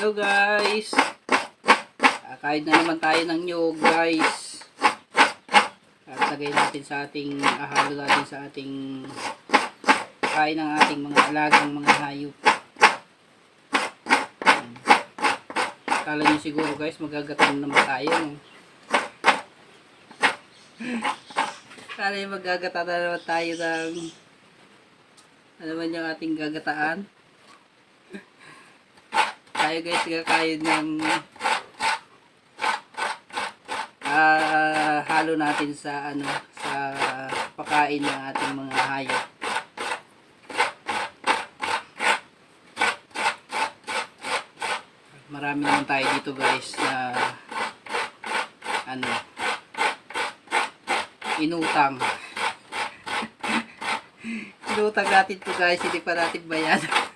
Hello guys, kakain na naman tayo ng nyug guys. At lagay natin sa ating, ahalo natin sa ating kain ng ating mga alagang mga hayop. Kala nyo siguro guys, magagatan naman tayo. Kala nyo magagatan na naman tayo ng ano man yung ating gagataan. Tayo guys, kakain ng halo natin sa ano, sa pakain ng ating mga hayop. Marami naman tayo dito guys na ano, inutang. Inutang natin to guys, hindi pa natin bayaran.